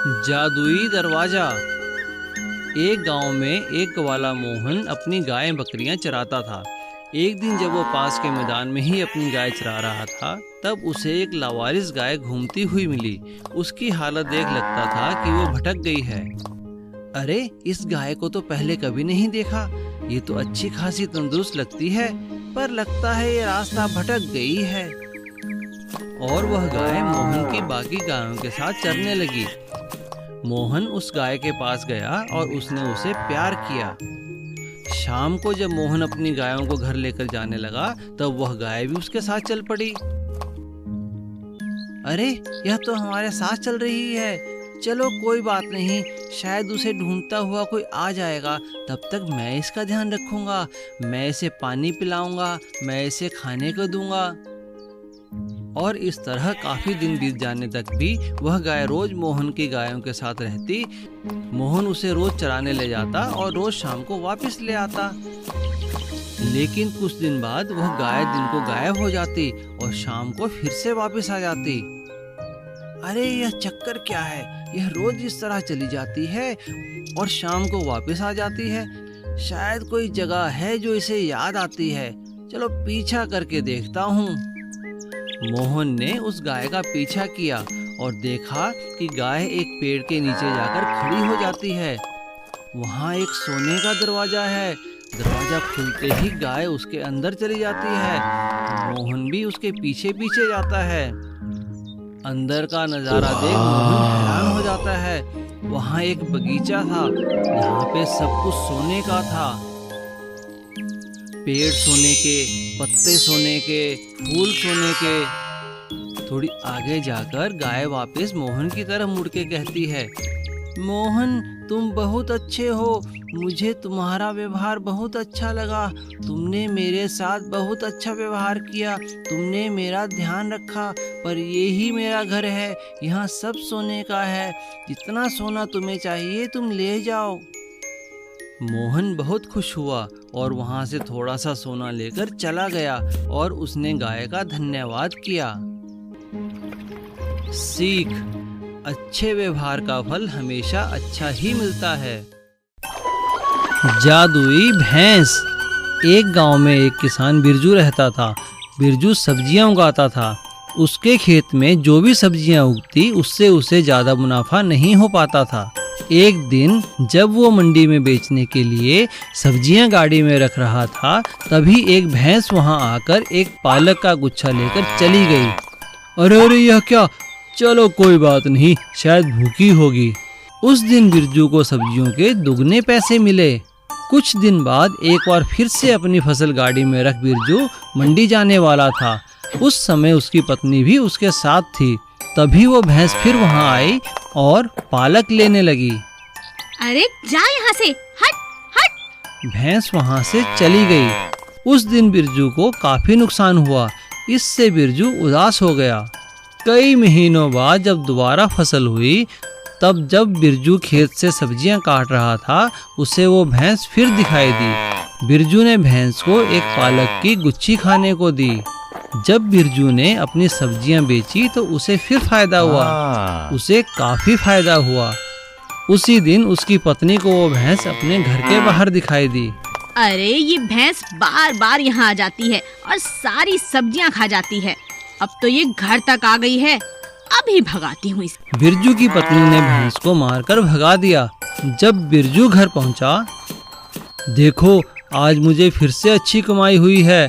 जादुई दरवाजा। एक गांव में एक ग्वाला मोहन अपनी गाय बकरियां चराता था। एक दिन जब वो पास के मैदान में ही अपनी गाय चरा रहा था, तब उसे एक लावारिस गाय घूमती हुई मिली। उसकी हालत देख लगता था कि वो भटक गई है। अरे, इस गाय को तो पहले कभी नहीं देखा। ये तो अच्छी खासी तंदुरुस्त लगती है, पर लगता है ये रास्ता भटक गई है। और वह गाय मोहन की बाकी गायों के साथ चरने लगी। मोहन उस गाय के पास गया और उसने उसे प्यार किया। शाम को जब मोहन अपनी गायों को घर लेकर जाने लगा, तब वह गाय भी उसके साथ चल पड़ी। अरे, यह तो हमारे साथ चल रही है। चलो कोई बात नहीं, शायद उसे ढूंढता हुआ कोई आ जाएगा। तब तक मैं इसका ध्यान रखूंगा। मैं इसे पानी पिलाऊंगा, मैं इसे खाने को दूंगा। और इस तरह काफी दिन बीत जाने तक भी वह गाय रोज मोहन की गायों के साथ रहती। मोहन उसे रोज चराने ले जाता और रोज शाम को वापस ले आता। लेकिन कुछ दिन बाद वह गाय दिन को गायब हो जाती और शाम को फिर से वापस आ जाती। अरे, यह चक्कर क्या है? यह रोज इस तरह चली जाती है और शाम को वापस आ जाती है। शायद कोई जगह है जो इसे याद आती है। चलो पीछा करके देखता हूँ। मोहन ने उस गाय का पीछा किया और देखा कि गाय एक पेड़ के नीचे जाकर खड़ी हो जाती है। वहाँ एक सोने का दरवाजा है। दरवाजा खुलते ही गाय उसके अंदर चली जाती है। मोहन भी उसके पीछे पीछे जाता है। अंदर का नजारा देख मोहन हैरान हो जाता है। वहाँ एक बगीचा था, यहाँ पे सब कुछ सोने का था। पेड़ सोने के, पत्ते सोने के, फूल सोने के। थोड़ी आगे जाकर गाय वापस मोहन की तरफ मुड़ के कहती है, मोहन, तुम बहुत अच्छे हो। मुझे तुम्हारा व्यवहार बहुत अच्छा लगा। तुमने मेरे साथ बहुत अच्छा व्यवहार किया। तुमने मेरा ध्यान रखा। पर यही मेरा घर है। यहाँ सब सोने का है। जितना सोना तुम्हें चाहिए तुम ले जाओ। मोहन बहुत खुश हुआ और वहाँ से थोड़ा सा सोना लेकर चला गया और उसने गाय का धन्यवाद किया। सीख: अच्छे व्यवहार का फल हमेशा अच्छा ही मिलता है। जादुई भैंस। एक गांव में एक किसान बिरजू रहता था। बिरजू सब्जियां उगाता था। उसके खेत में जो भी सब्जियां उगती, उससे उसे ज्यादा मुनाफा नहीं हो पाता था। एक दिन जब वो मंडी में बेचने के लिए सब्जियां गाड़ी में रख रहा था, तभी एक भैंस वहां आकर एक पालक का गुच्छा लेकर चली गई। अरे अरे, यह क्या? चलो कोई बात नहीं, शायद भूखी होगी। उस दिन बिरजू को सब्जियों के दुगने पैसे मिले। कुछ दिन बाद एक बार फिर से अपनी फसल गाड़ी में रख बिरजू मंडी जाने वाला था। उस समय उसकी पत्नी भी उसके साथ थी। तभी वो भैंस फिर वहां आई और पालक लेने लगी। अरे जा यहाँ से, हट हट। भैंस वहां से चली गई। उस दिन बिरजू को काफी नुकसान हुआ। इससे बिरजू उदास हो गया। कई महीनों बाद जब दोबारा फसल हुई, तब जब बिरजू खेत से सब्जियां काट रहा था, उसे वो भैंस फिर दिखाई दी। बिरजू ने भैंस को एक पालक की गुच्छी खाने को दी। जब बिरजू ने अपनी सब्जियां बेची तो उसे फिर फायदा हुआ। उसे काफी फायदा हुआ। उसी दिन उसकी पत्नी को वो भैंस अपने घर के बाहर दिखाई दी। अरे, ये भैंस बार बार यहाँ आ जाती है और सारी सब्जियां खा जाती है। अब तो ये घर तक आ गई है। अभी भगाती हूँ इसे। बिरजू की पत्नी ने भैंस को मारकर भगा दिया। जब बिरजू घर पहुंचा, देखो, आज मुझे फिर से अच्छी कमाई हुई है।